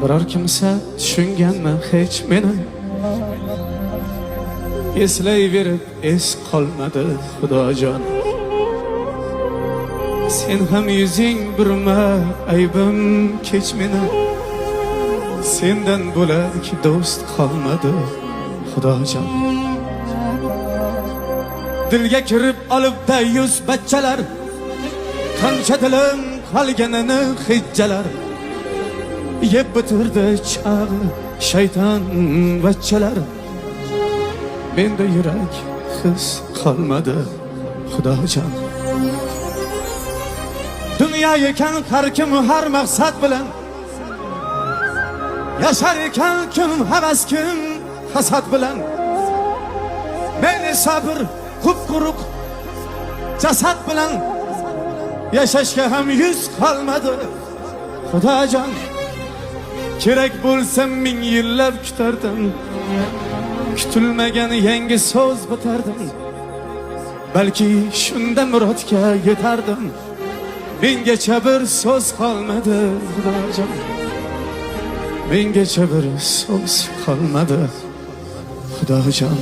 Biror kimsa tushunganmi hech meni? Eslayverib es qolmadi Xudojon. Sen ham yuzing burma aybim kech meni. Sendan bo'lak do'st qolmadi Xudojon. Dilga kirib olibda yuz bachchalar, qancha dilim qolganini hijjalar. Yeb bitirdi chag'i shayton bachchalar. Menda yurak his qolmadi Xudojon. Dünya ekan har kim har maqsad bilan, yashar ekan kim havas kim hasad bilan. Meni sabr quruq jasad bilan, yashashga ham yuz qolmadi Xudojon. Kerak bo'lsa ming yillab kutardim, kutilmagan yangi so'z bitardim. Balki shunda murodga yetardim. Mengacha bir so'z qolmadi Xudojon. Mengacha bir so'z qolmadi Xudojon.